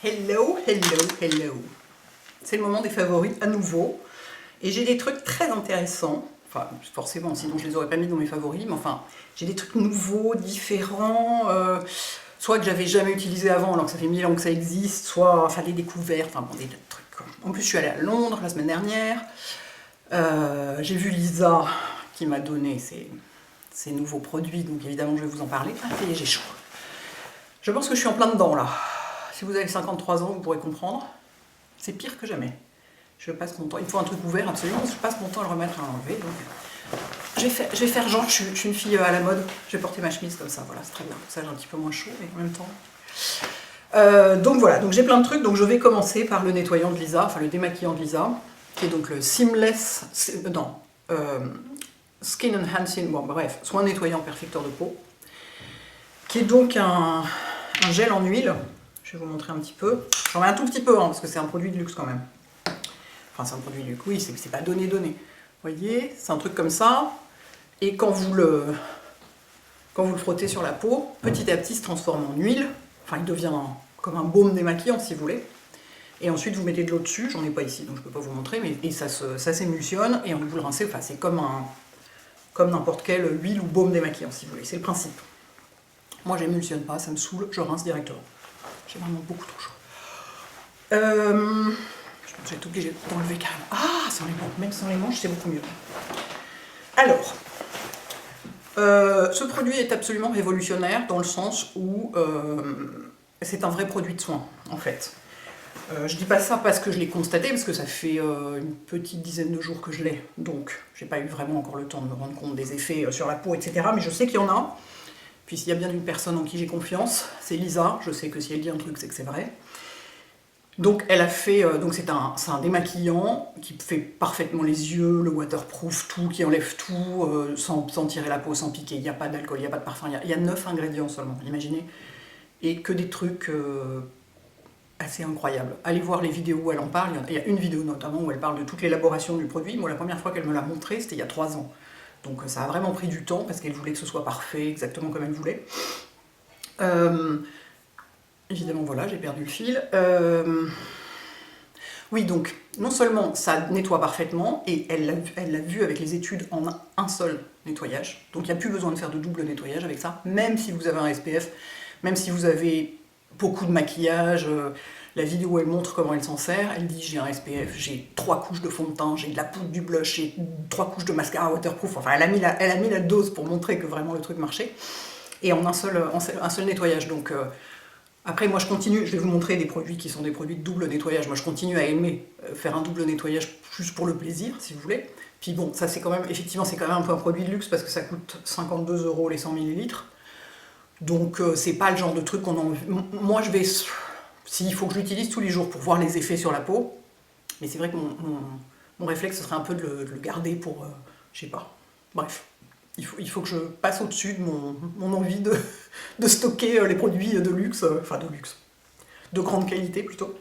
Hello, hello, hello. C'est le moment des favoris à nouveau. Et j'ai des trucs très intéressants. Enfin, forcément, sinon je les aurais pas mis dans mes favoris. Mais enfin, j'ai des trucs nouveaux, différents. Soit que j'avais jamais utilisé avant, alors que ça fait 1000 ans que ça existe. Soit, enfin, des découvertes. Enfin, bon, des trucs, quoi. En plus, je suis allée à Londres la semaine dernière. J'ai vu Lisa qui m'a donné ses nouveaux produits. Donc évidemment, je vais vous en parler. Ah, ça y est, j'ai chaud. Je pense que je suis en plein dedans, là. Si vous avez 53 ans, vous pourrez comprendre. C'est pire que jamais. Je passe mon temps. Il me faut un truc ouvert, absolument. Je passe mon temps à le remettre, à l'enlever. Donc... Je vais faire genre, je suis une fille à la mode. Je vais porter ma chemise comme ça. Voilà, c'est très bien. Comme ça, j'ai un petit peu moins chaud, mais en même temps. Donc voilà, donc j'ai plein de trucs. Donc je vais commencer par le nettoyant de Lisa, enfin le démaquillant de Lisa, qui est donc le Seamless. Skin Enhancing. Bon, bref, soin nettoyant perfecteur de peau. Qui est donc un gel en huile. Je vais vous montrer un petit peu. J'en mets un tout petit peu, hein, parce que c'est un produit de luxe quand même. Enfin, c'est un produit de luxe, oui, c'est pas donné. Vous voyez, c'est un truc comme ça. Et quand vous le frottez sur la peau, petit à petit, il se transforme en huile. Enfin, il devient comme un baume démaquillant, si vous voulez. Et ensuite, vous mettez de l'eau dessus. J'en ai pas ici, donc je peux pas vous montrer. Mais et ça s'émulsionne, et vous le rincez. Enfin, c'est comme n'importe quelle huile ou baume démaquillant, si vous voulez. C'est le principe. Moi, j'émulsionne pas, ça me saoule, je rince directement. J'ai vraiment beaucoup trop chaud. Je vais être obligée d'enlever carrément. Ah, sans les manches, même sans les manches, c'est beaucoup mieux. Alors, ce produit est absolument révolutionnaire dans le sens où c'est un vrai produit de soin, en fait. Je dis pas ça parce que je l'ai constaté, parce que ça fait une petite dizaine de jours que je l'ai, donc j'ai pas eu vraiment encore le temps de me rendre compte des effets sur la peau, etc. Mais je sais qu'il y en a. Puis s'il y a bien une personne en qui j'ai confiance, c'est Lisa. Je sais que si elle dit un truc, c'est que c'est vrai. Donc elle a fait, donc c'est un démaquillant qui fait parfaitement les yeux, le waterproof, tout, qui enlève tout, sans tirer la peau, sans piquer. Il n'y a pas d'alcool, il n'y a pas de parfum, il y a 9 ingrédients seulement, imaginez. Et que des trucs assez incroyables. Allez voir les vidéos où elle en parle. Il y a une vidéo notamment où elle parle de toute l'élaboration du produit. Moi, la première fois qu'elle me l'a montré, c'était il y a 3 ans. Donc ça a vraiment pris du temps parce qu'elle voulait que ce soit parfait, exactement comme elle voulait. Évidemment, voilà, j'ai perdu le fil. Oui, donc, non seulement ça nettoie parfaitement, et elle l'a vu avec les études en un seul nettoyage. Donc il n'y a plus besoin de faire de double nettoyage avec ça, même si vous avez un SPF, même si vous avez beaucoup de maquillage. La vidéo où elle montre comment elle s'en sert, elle dit j'ai un SPF, j'ai 3 couches de fond de teint, j'ai de la poudre, du blush, j'ai 3 couches de mascara waterproof. Enfin, elle a mis la dose pour montrer que vraiment le truc marchait. Et en un seul nettoyage. Donc après, moi je continue, je vais vous montrer des produits qui sont des produits de double nettoyage. Moi je continue à aimer faire un double nettoyage juste pour le plaisir, si vous voulez. Puis bon, ça c'est quand même, effectivement, c'est quand même un peu un produit de luxe parce que ça coûte 52 € les 100 ml. Donc c'est pas le genre de truc qu'on a envie. Moi je vais. S'il faut que je l'utilise tous les jours pour voir les effets sur la peau, mais c'est vrai que mon réflexe, ce serait un peu de le garder pour, je sais pas, bref. Il faut que je passe au-dessus de mon envie de stocker les produits de luxe, enfin de luxe, de grande qualité plutôt.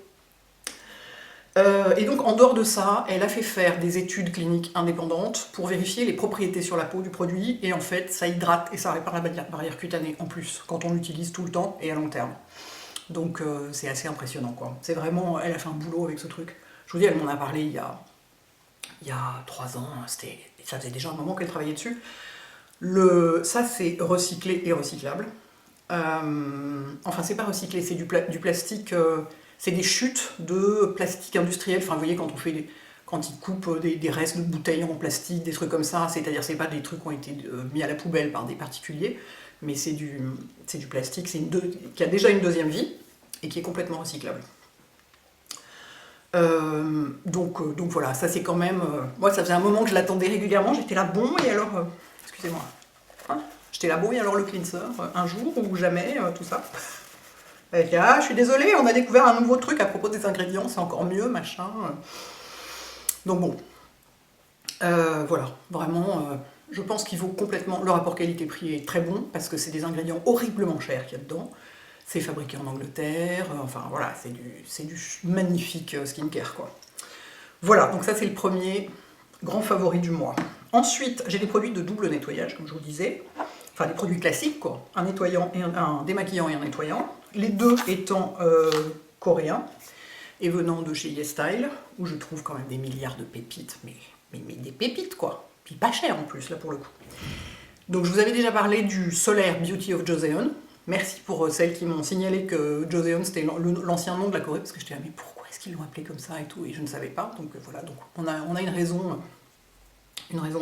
Et donc en dehors de ça, elle a fait faire des études cliniques indépendantes pour vérifier les propriétés sur la peau du produit, et en fait ça hydrate et ça répare la barrière cutanée en plus, quand on l'utilise tout le temps et à long terme. Donc c'est assez impressionnant, quoi. C'est vraiment, elle a fait un boulot avec ce truc. Je vous dis, elle m'en a parlé il y a 3 ans, ça faisait déjà un moment qu'elle travaillait dessus. Ça c'est recyclé et recyclable. Enfin c'est pas recyclé, c'est du plastique, c'est des chutes de plastique industriel. Enfin vous voyez quand ils coupent des restes de bouteilles en plastique, des trucs comme ça, c'est-à-dire c'est pas des trucs qui ont été mis à la poubelle par des particuliers, mais c'est du plastique qui a déjà une deuxième vie et qui est complètement recyclable. Donc voilà, ça c'est quand même... moi ça faisait un moment que je l'attendais régulièrement, j'étais là, bon, et alors... excusez-moi. Hein, j'étais là, bon, et alors le cleanser, un jour ou jamais, tout ça. Et là, je suis désolée, on a découvert un nouveau truc à propos des ingrédients, c'est encore mieux, machin. Donc bon. Voilà, vraiment... je pense qu'il vaut complètement... Le rapport qualité-prix est très bon, parce que c'est des ingrédients horriblement chers qu'il y a dedans. C'est fabriqué en Angleterre, enfin voilà, c'est du magnifique skincare, quoi. Voilà, donc ça c'est le premier grand favori du mois. Ensuite, j'ai des produits de double nettoyage, comme je vous disais. Enfin, des produits classiques, quoi. Un nettoyant et un démaquillant et un nettoyant. Les deux étant coréen, et venant de chez YesStyle, où je trouve quand même des milliards de pépites, mais des pépites quoi, puis pas cher en plus là pour le coup. Donc je vous avais déjà parlé du Solaire Beauty of Joseon. Merci pour celles qui m'ont signalé que Joseon c'était l'ancien nom de la Corée, parce que j'étais là mais pourquoi est-ce qu'ils l'ont appelé comme ça et tout, et je ne savais pas, donc voilà, donc on a une raison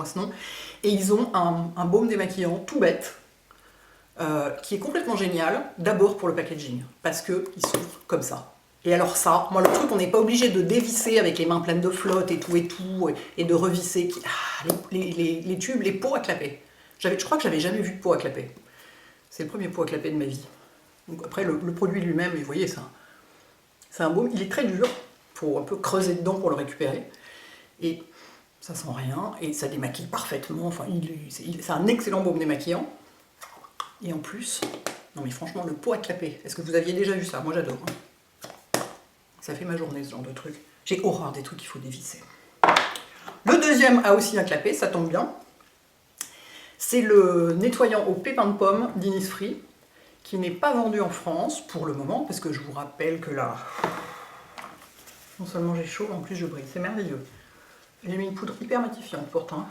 à ce nom. Et ils ont un baume démaquillant tout bête, qui est complètement génial, d'abord pour le packaging, parce qu'il s'ouvre comme ça. Et alors ça, moi le truc, on n'est pas obligé de dévisser avec les mains pleines de flotte et tout, et de revisser, les tubes, les pots à clapper. Je crois que j'avais jamais vu de pot à clapper. C'est le premier pot à clapper de ma vie. Donc après, le produit lui-même, vous voyez, c'est un baume, il est très dur, il faut un peu creuser dedans pour le récupérer, et ça sent rien, et ça démaquille parfaitement, enfin, c'est un excellent baume démaquillant. Et en plus, non mais franchement, le pot à clapper, est-ce que vous aviez déjà vu ça? Moi j'adore. Ça fait ma journée ce genre de truc. J'ai horreur des trucs qu'il faut dévisser. Le deuxième a aussi un clapet, ça tombe bien. C'est le nettoyant au pépin de pomme d'Innisfree, qui n'est pas vendu en France pour le moment, parce que je vous rappelle que là, non seulement j'ai chaud, en plus je brille, c'est merveilleux. J'ai mis une poudre hyper matifiante pourtant.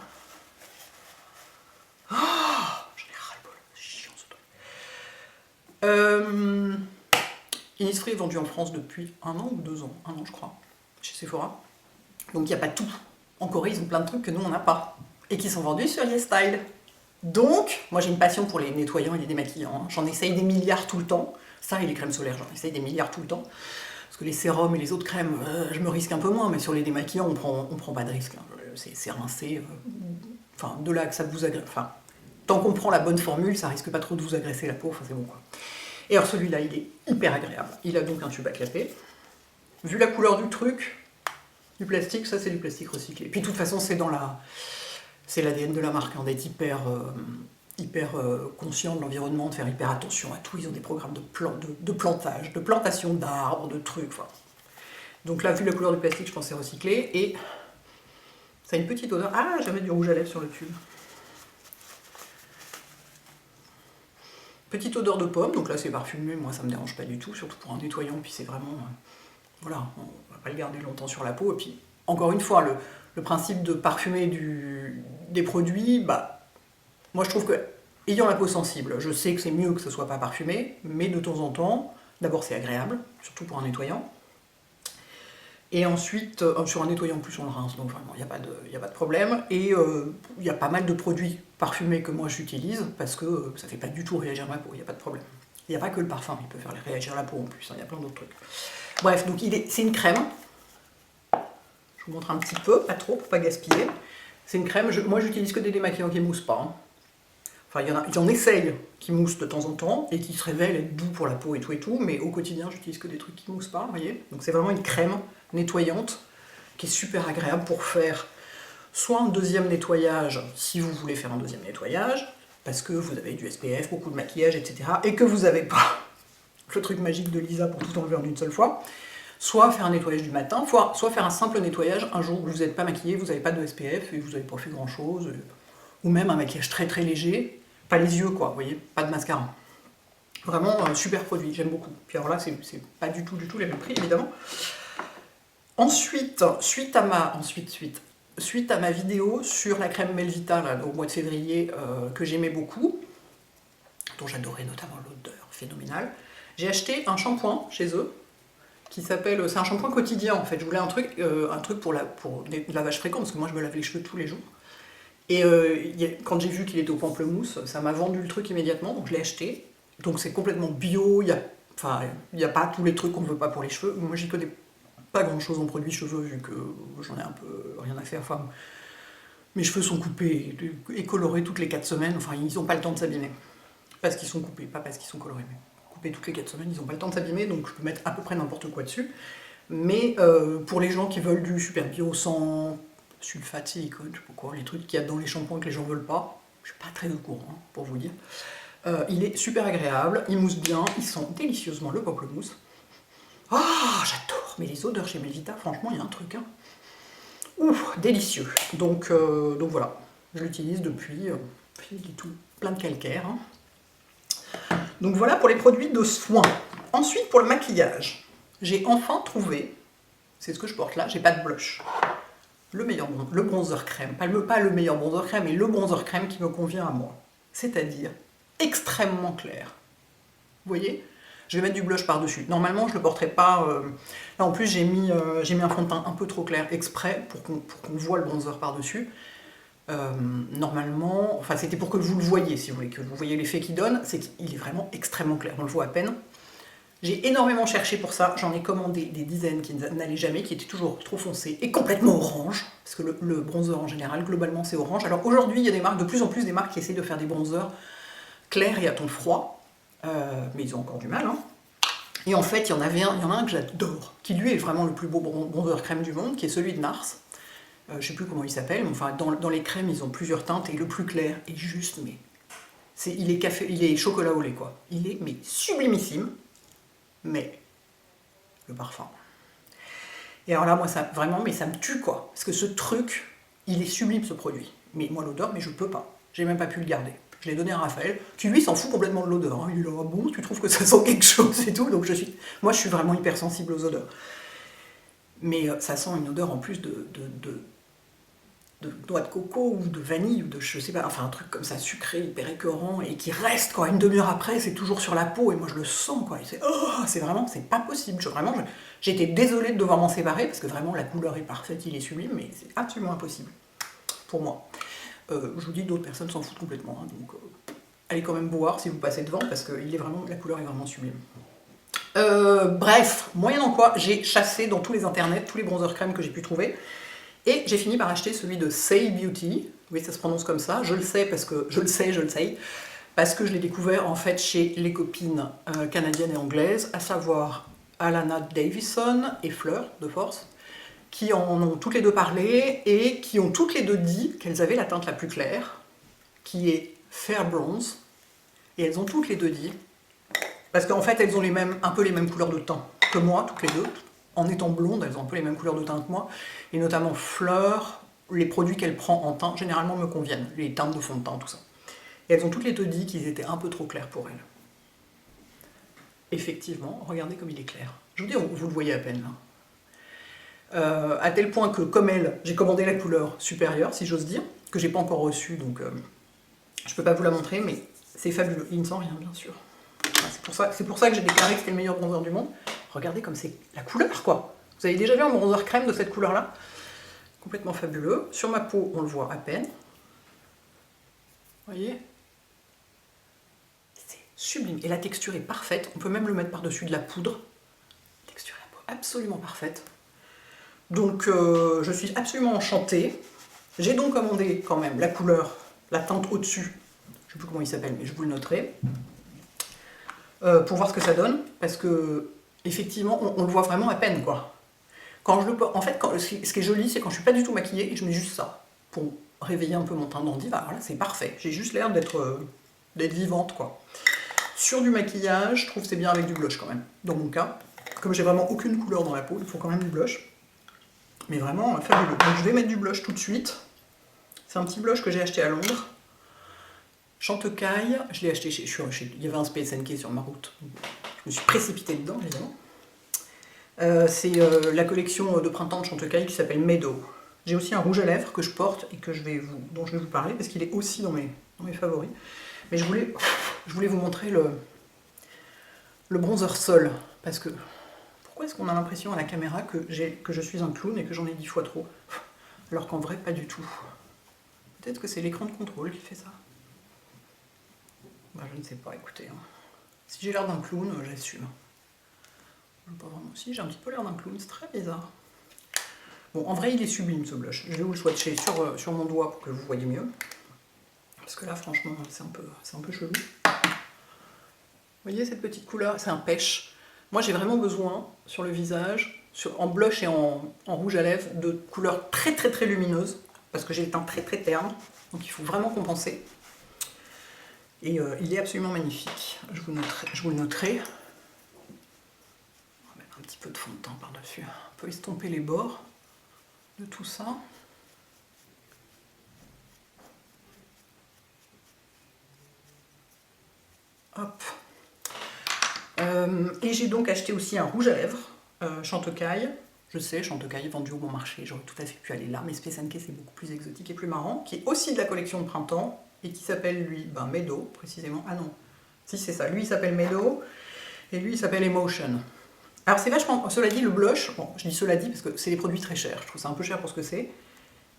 Innisfree est vendu en France depuis 1 an ou 2 ans, 1 an je crois, chez Sephora. Donc il n'y a pas tout. En Corée, ils ont plein de trucs que nous on n'a pas. Et qui sont vendus sur YesStyle. Donc, moi j'ai une passion pour les nettoyants et les démaquillants. Hein. J'en essaye des milliards tout le temps. Ça et les crèmes solaires, j'en essaye des milliards tout le temps. Parce que les sérums et les autres crèmes, je me risque un peu moins, mais sur les démaquillants, on prend pas de risque. Hein. C'est rincé. Enfin, de là que ça vous agresse. Enfin, tant qu'on prend la bonne formule, ça risque pas trop de vous agresser la peau, enfin c'est bon quoi. Et alors celui-là, il est hyper agréable. Il a donc un tube à clapper. Vu la couleur du truc, du plastique, ça c'est du plastique recyclé. Puis de toute façon, c'est l'ADN de la marque, hein, d'être hyper conscient de l'environnement, de faire hyper attention à tout. Ils ont des programmes de plantage, de plantation d'arbres, de trucs. Enfin. Donc là, vu la couleur du plastique, je pense que c'est recyclé. Et ça a une petite odeur. Ah, j'avais du rouge à lèvres sur le tube. Petite odeur de pomme, donc là c'est parfumé, moi ça me dérange pas du tout, surtout pour un nettoyant, puis c'est vraiment, voilà, on va pas le garder longtemps sur la peau, et puis encore une fois, le principe de parfumer des produits, bah, moi je trouve que, ayant la peau sensible, je sais que c'est mieux que ce soit pas parfumé, mais de temps en temps, d'abord c'est agréable, surtout pour un nettoyant, et ensuite, sur un nettoyant en plus on le rince, donc vraiment il n'y a pas de problème, et il y a pas mal de produits parfumés que moi j'utilise, parce que ça fait pas du tout réagir ma peau, il n'y a pas de problème. Il n'y a pas que le parfum, il peut faire réagir la peau en plus, il y a plein d'autres trucs. Bref, donc c'est une crème, je vous montre un petit peu, pas trop, pour pas gaspiller. C'est une crème, moi j'utilise que des démaquillants qui moussent pas. Hein. Enfin, j'en essaye qui moussent de temps en temps, et qui se révèlent être doux pour la peau et tout, mais au quotidien j'utilise que des trucs qui moussent pas, vous voyez. Donc c'est vraiment une crème nettoyante, qui est super agréable pour faire soit un deuxième nettoyage, si vous voulez faire un deuxième nettoyage, parce que vous avez du SPF, beaucoup de maquillage, etc., et que vous n'avez pas le truc magique de Lisa pour tout enlever en une seule fois, soit faire un nettoyage du matin, soit faire un simple nettoyage un jour où vous n'êtes pas maquillé, vous n'avez pas de SPF, et vous n'avez pas fait grand chose, ou même un maquillage très très léger, pas les yeux quoi, vous voyez, pas de mascara. Vraiment un super produit, j'aime beaucoup. Puis alors là, c'est pas du tout les mêmes prix, évidemment. Ensuite, suite à ma vidéo sur la crème Melvita là, au mois de février, que j'aimais beaucoup, dont j'adorais notamment l'odeur phénoménale, j'ai acheté un shampoing chez eux, qui s'appelle, c'est un shampoing quotidien en fait, je voulais un truc pour lavage fréquent, parce que moi je me lave les cheveux tous les jours, et quand j'ai vu qu'il était au pamplemousse, ça m'a vendu le truc immédiatement, donc je l'ai acheté, donc c'est complètement bio, il n'y a pas tous les trucs qu'on ne veut pas pour les cheveux, moi j'y connais pas grand chose en produits cheveux vu que j'en ai un peu rien à faire, enfin mes cheveux sont coupés et colorés toutes les 4 semaines, enfin ils n'ont pas le temps de s'abîmer, parce qu'ils sont coupés, pas parce qu'ils sont colorés, mais coupés toutes les 4 semaines, ils n'ont pas le temps de s'abîmer, donc je peux mettre à peu près n'importe quoi dessus, mais pour les gens qui veulent du super bio sans sulfate, silicone, je sais pas quoi, les trucs qu'il y a dans les shampoings que les gens veulent pas, je suis pas très au courant, hein, pour vous dire, il est super agréable, il mousse bien, il sent délicieusement le pamplemousse. Ah, j'adore. Mais les odeurs chez Melvita, franchement, il y a un truc. Hein. Ouf, délicieux. Donc voilà, je l'utilise depuis. Il est tout plein de calcaire. Hein. Donc voilà pour les produits de soins. Ensuite, pour le maquillage. J'ai enfin trouvé, c'est ce que je porte là, j'ai pas de blush. Le bronzer crème, pas le meilleur bronzer crème, mais le bronzer crème qui me convient à moi. C'est-à-dire extrêmement clair. Vous voyez? Je vais mettre du blush par-dessus. Normalement, je ne le porterai pas... Là, en plus, j'ai mis un fond de teint un peu trop clair exprès pour qu'on voit le bronzer par-dessus. Normalement... Enfin, c'était pour que vous le voyiez, si vous voulez, que vous voyez l'effet qu'il donne. C'est qu'il est vraiment extrêmement clair. On le voit à peine. J'ai énormément cherché pour ça. J'en ai commandé des dizaines qui n'allaient jamais, qui étaient toujours trop foncés et complètement orange. Parce que le bronzer, en général, globalement, c'est orange. Alors, aujourd'hui, il y a des marques, de plus en plus des marques qui essaient de faire des bronzers clairs et à ton froid. Mais ils ont encore du mal. Hein. Et en fait, il y en a un que j'adore, qui lui est vraiment le plus beau bronzer crème du monde, qui est celui de Nars. Je ne sais plus comment il s'appelle, mais enfin, dans les crèmes, ils ont plusieurs teintes, et le plus clair est juste, mais... il est chocolat au lait, quoi. Il est, mais sublimissime, mais le parfum. Et alors là, moi, ça, vraiment, mais ça me tue, quoi. Parce que ce truc, il est sublime, ce produit. Mais moi, l'odeur, mais je peux pas. J'ai même pas pu le garder. Je l'ai donné à Raphaël, qui lui s'en fout complètement de l'odeur. Hein. Il est là, ah bon, tu trouves que ça sent quelque chose et tout. Donc moi je suis vraiment hypersensible aux odeurs. Mais ça sent une odeur en plus de noix de coco ou de vanille ou de je sais pas, enfin un truc comme ça sucré, hyper écœurant et qui reste quoi. Une demi-heure après, c'est toujours sur la peau et moi je le sens quoi. C'est vraiment, c'est pas possible. J'étais désolée de devoir m'en séparer parce que vraiment la couleur est parfaite, il est sublime, mais c'est absolument impossible pour moi. Je vous dis, d'autres personnes s'en foutent complètement, hein, donc allez quand même boire si vous passez devant, parce que la couleur est vraiment sublime. Bref, moyennant quoi, j'ai chassé dans tous les internets, tous les bronzers crème que j'ai pu trouver, et j'ai fini par acheter celui de Say Beauty, oui ça se prononce comme ça, je le sais, parce que je le sais, parce que je l'ai découvert en fait chez les copines canadiennes et anglaises, à savoir Alana Davison et Fleur de Force, qui en ont toutes les deux parlé et qui ont toutes les deux dit qu'elles avaient la teinte la plus claire, qui est Fair Bronze, et elles ont toutes les deux dit, parce qu'en fait elles ont un peu les mêmes couleurs de teint que moi, toutes les deux, en étant blondes, elles ont un peu les mêmes couleurs de teint que moi, et notamment Fleur, les produits qu'elle prend en teint généralement me conviennent, les teintes de fond de teint, tout ça. Et elles ont toutes les deux dit qu'ils étaient un peu trop clairs pour elles. Effectivement, regardez comme il est clair. Je vous dis, vous le voyez à peine là. À tel point que, comme elle, j'ai commandé la couleur supérieure, si j'ose dire, que j'ai pas encore reçue, donc je peux pas vous la montrer, mais c'est fabuleux. Il ne sent rien, bien sûr. Enfin, c'est pour ça que j'ai déclaré que c'était le meilleur bronzer du monde. Regardez comme c'est la couleur, quoi. Vous avez déjà vu un bronzer crème de cette couleur-là? Complètement fabuleux. Sur ma peau, on le voit à peine. Vous voyez? C'est sublime. Et la texture est parfaite. On peut même le mettre par-dessus de la poudre. La texture est absolument parfaite. Donc je suis absolument enchantée. J'ai donc commandé quand même la couleur, la teinte au-dessus, je ne sais plus comment il s'appelle, mais je vous le noterai, pour voir ce que ça donne, parce que effectivement on le voit vraiment à peine quoi. Quand je le porte, en fait, ce qui est joli, c'est quand je suis pas du tout maquillée et je mets juste ça, pour réveiller un peu mon teint d'endive. Alors là c'est parfait, j'ai juste l'air d'être vivante quoi. Sur du maquillage, je trouve que c'est bien avec du blush quand même, dans mon cas. Comme j'ai vraiment aucune couleur dans la peau, il faut quand même du blush. Mais vraiment fabuleux. Donc je vais mettre du blush tout de suite. C'est un petit blush que j'ai acheté à Londres. Chantecaille, je l'ai acheté il y avait un Space NK sur ma route. Je me suis précipitée dedans, évidemment. C'est la collection de printemps de Chantecaille qui s'appelle Meadow. J'ai aussi un rouge à lèvres que je porte et dont je vais vous parler parce qu'il est aussi dans mes favoris. Mais je voulais vous montrer le bronzer Sol. Parce que pourquoi est-ce qu'on a l'impression à la caméra que je suis un clown et que j'en ai 10 fois trop? Alors qu'en vrai, pas du tout. Peut-être que c'est l'écran de contrôle qui fait ça. Bah, je ne sais pas, écoutez. Hein. Si j'ai l'air d'un clown, j'assume. Pas vraiment. Si, j'ai un petit peu l'air d'un clown, c'est très bizarre. Bon, en vrai, il est sublime ce blush. Je vais vous le swatcher sur mon doigt pour que vous voyez mieux. Parce que là, franchement, c'est un peu chelou. Vous voyez cette petite couleur? C'est un pêche. Moi, j'ai vraiment besoin, sur le visage, en blush et en rouge à lèvres, de couleurs très très très lumineuses, parce que j'ai le teint très très terne, donc il faut vraiment compenser. Et il est absolument magnifique. Je vous le noterai. On va mettre un petit peu de fond de teint par-dessus. On peut estomper les bords de tout ça. Hop. Et j'ai donc acheté aussi un rouge à lèvres Chantecaille. Je sais, Chantecaille est vendu au bon marché, j'aurais tout à fait pu aller là, mais Space NK c'est beaucoup plus exotique et plus marrant, qui est aussi de la collection de printemps, et qui s'appelle lui, Meadow, précisément. Ah non, si c'est ça, lui il s'appelle Meadow, et lui il s'appelle Emotion. Alors c'est vachement, cela dit, le blush, bon, je dis cela dit parce que c'est des produits très chers, je trouve ça un peu cher pour ce que c'est,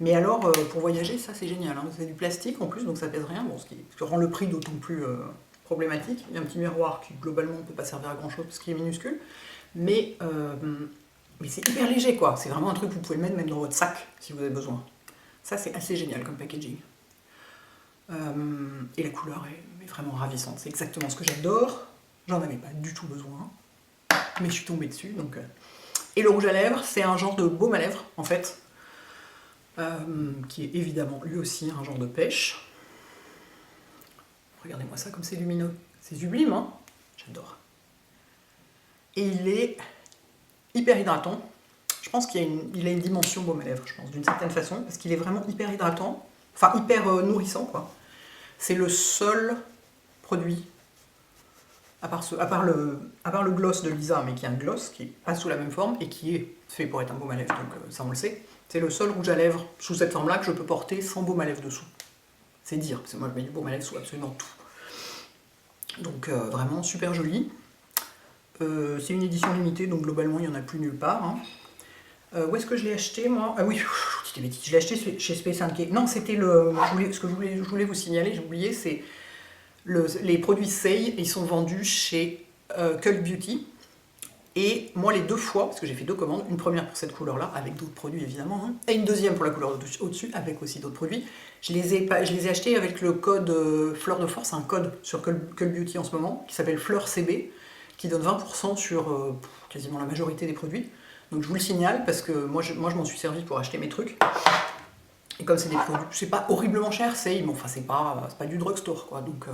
mais alors pour voyager, ça c'est génial, hein. C'est du plastique en plus, donc ça pèse rien, bon, ce qui rend le prix d'autant plus problématique. Il y a un petit miroir qui globalement ne peut pas servir à grand chose parce qu'il est minuscule, mais c'est hyper léger quoi, c'est vraiment un truc que vous pouvez mettre même dans votre sac si vous avez besoin. Ça c'est assez génial comme packaging. Et la couleur est vraiment ravissante, c'est exactement ce que j'adore. J'en avais pas du tout besoin, mais je suis tombée dessus. Donc, Et le rouge à lèvres, c'est un genre de baume à lèvres en fait, qui est évidemment lui aussi un genre de pêche. Regardez-moi ça comme c'est lumineux, c'est sublime, hein, j'adore. Et il est hyper hydratant. Je pense qu'il a une dimension baume à lèvres, je pense, d'une certaine façon, parce qu'il est vraiment hyper hydratant, enfin hyper nourrissant, quoi. C'est le seul produit, à part le gloss de Lisa, mais qui est un gloss qui est pas sous la même forme et qui est fait pour être un baume à lèvres, donc ça on le sait. C'est le seul rouge à lèvres sous cette forme-là que je peux porter sans baume à lèvres dessous. C'est dire, parce que moi je mets du baume à lèvres sous absolument tout. Donc vraiment super joli. C'est une édition limitée, donc globalement il n'y en a plus nulle part, hein. Où est-ce que je l'ai acheté moi? Ah oui, je l'ai acheté chez Space NK. Non, c'était ce que je voulais vous signaler, j'ai oublié, c'est les produits Say, ils sont vendus chez Cult Beauty. Et moi les 2 fois, parce que j'ai fait 2 commandes, une première pour cette couleur-là, avec d'autres produits évidemment, hein, et une deuxième pour la couleur au-dessus, avec aussi d'autres produits. Je les ai achetés avec le code Fleur de Force, un code sur Cult Beauty en ce moment, qui s'appelle Fleur CB, qui donne 20% sur quasiment la majorité des produits. Donc je vous le signale parce que moi je m'en suis servi pour acheter mes trucs. Et comme c'est des produits, c'est pas horriblement cher, bon, enfin c'est pas du drugstore quoi, donc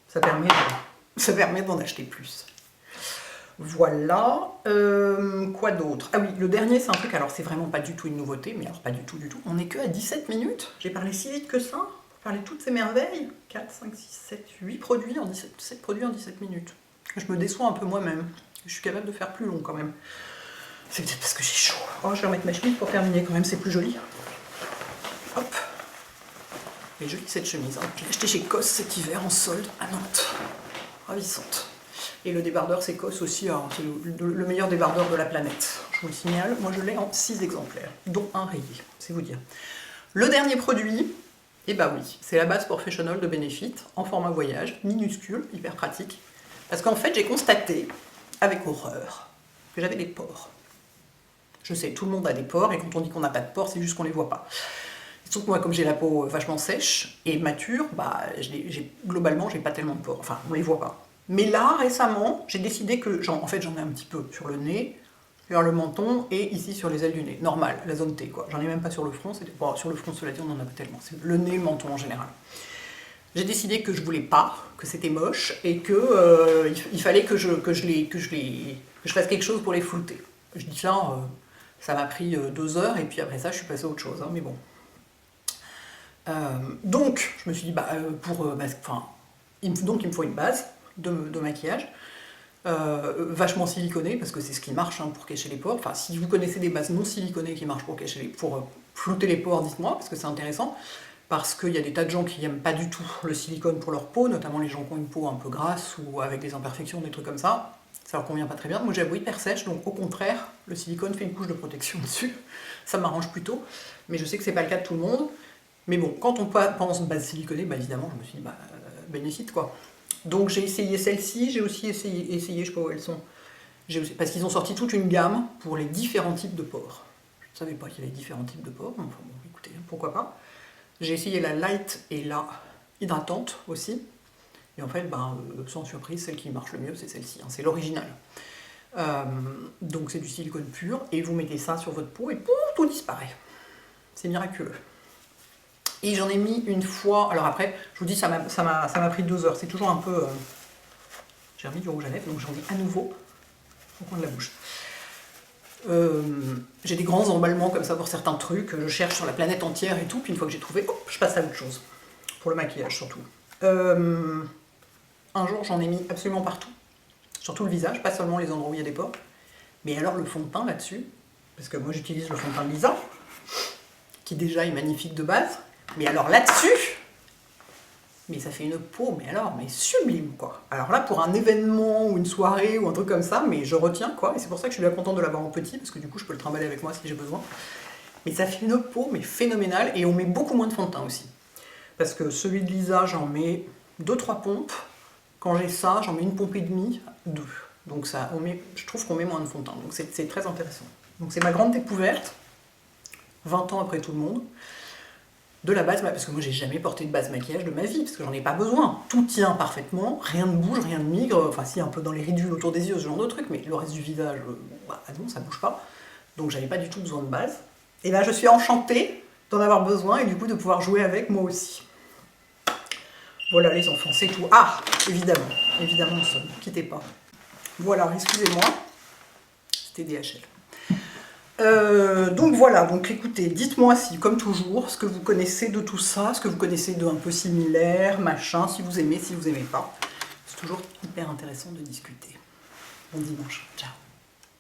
ça permet d'en acheter plus. Voilà. Quoi d'autre? Ah oui, le dernier c'est un truc, alors c'est vraiment pas du tout une nouveauté, mais alors pas du tout. On n'est que à 17 minutes. J'ai parlé si vite que ça pour parler de toutes ces merveilles. 4, 5, 6, 7, 8 produits en 7 produits en 17 minutes. Je me déçois un peu moi-même. Je suis capable de faire plus long quand même. C'est peut-être parce que j'ai chaud. Oh, je vais remettre ma chemise pour terminer quand même, c'est plus joli. Hop. Elle est jolie cette chemise, hein. Je l'ai achetée chez COS cet hiver en solde à Nantes. Ravissante. Et le débardeur c'est COS aussi, c'est le meilleur débardeur de la planète. Je vous le signale, moi je l'ai en 6 exemplaires, dont un rayé, c'est vous dire. Le dernier produit, et bah oui, c'est la base Professional de Benefit, en format voyage, minuscule, hyper pratique. Parce qu'en fait j'ai constaté, avec horreur, que j'avais des pores. Je sais, tout le monde a des pores, et quand on dit qu'on n'a pas de pores, c'est juste qu'on les voit pas. Sauf que moi, comme j'ai la peau vachement sèche et mature, bah, globalement, j'ai pas tellement de pores. Enfin, on les voit pas. Mais là, récemment, j'ai décidé que, en fait, j'en ai un petit peu sur le nez, sur le menton et ici sur les ailes du nez. Normal, la zone T, quoi. J'en ai même pas sur le front. Bon, sur le front, cela dit, on en a pas tellement. C'est le nez, le menton en général. J'ai décidé que je voulais pas, que c'était moche et que il fallait que je fasse quelque chose pour les flouter. Je dis ça m'a pris 2 heures et puis après ça, je suis passée à autre chose, hein, mais bon. Donc, je me suis dit, donc il me faut une base de maquillage, vachement siliconée, parce que c'est ce qui marche hein, pour cacher les pores. Enfin, si vous connaissez des bases non siliconées qui marchent pour flouter les pores, dites-moi, parce que c'est intéressant. Parce qu'il y a des tas de gens qui n'aiment pas du tout le silicone pour leur peau, notamment les gens qui ont une peau un peu grasse ou avec des imperfections, des trucs comme ça. Ça leur convient pas très bien. Moi j'ai la peau hyper sèche, donc au contraire, le silicone fait une couche de protection dessus. Ça m'arrange plutôt, mais je sais que c'est pas le cas de tout le monde. Mais bon, quand on pense base siliconée, bah évidemment, je me suis dit, Benefit quoi. Donc j'ai essayé celle-ci, j'ai aussi essayé, je sais pas où elles sont, parce qu'ils ont sorti toute une gamme pour les différents types de pores. Je ne savais pas qu'il y avait différents types de pores, enfin bon, écoutez, pourquoi pas. J'ai essayé la light et la hydratante aussi. Et en fait, sans surprise, celle qui marche le mieux, c'est celle-ci, hein, c'est l'original. Donc c'est du silicone pur, et vous mettez ça sur votre peau et pouf, tout disparaît. C'est miraculeux. Et j'en ai mis une fois, alors après, je vous dis, ça m'a pris 2 heures, c'est toujours un peu... J'ai remis du rouge à lèvres, donc j'en ai à nouveau au coin de la bouche. J'ai des grands emballements comme ça pour certains trucs, je cherche sur la planète entière et tout, puis une fois que j'ai trouvé, hop, je passe à autre chose. Pour le maquillage surtout. Un jour j'en ai mis absolument partout, sur tout le visage, pas seulement les endroits où il y a des pores, Mais alors le fond de teint là-dessus, parce que moi j'utilise le fond de teint Lisa, qui déjà est magnifique de base, mais alors là-dessus, mais ça fait une peau, mais sublime quoi. Alors là pour un événement ou une soirée ou un truc comme ça, mais je retiens quoi, et c'est pour ça que je suis bien contente de l'avoir en petit, parce que du coup je peux le trimballer avec moi si j'ai besoin. Mais ça fait une peau mais phénoménale, et on met beaucoup moins de fond de teint aussi. Parce que celui de Lisa, j'en mets 2-3 pompes, quand j'ai ça, j'en mets une pompe et demie, 2. Donc ça, je trouve qu'on met moins de fond de teint, donc c'est très intéressant. Donc c'est ma grande découverte, 20 ans après tout le monde, de la base, parce que moi j'ai jamais porté de base maquillage de ma vie, parce que j'en ai pas besoin. Tout tient parfaitement, rien ne bouge, rien ne migre, enfin si un peu dans les ridules autour des yeux, ce genre de truc, mais le reste du visage, non, ça bouge pas. Donc j'avais pas du tout besoin de base. Et là je suis enchantée d'en avoir besoin et du coup de pouvoir jouer avec moi aussi. Voilà les enfants, c'est tout. Ah, évidemment, évidemment, ne quittez pas. Voilà, excusez-moi, c'était DHL. Donc voilà, donc écoutez, dites-moi si, comme toujours, ce que vous connaissez de tout ça, ce que vous connaissez d'un peu similaire, machin, si vous aimez pas. C'est toujours hyper intéressant de discuter. Bon dimanche, ciao.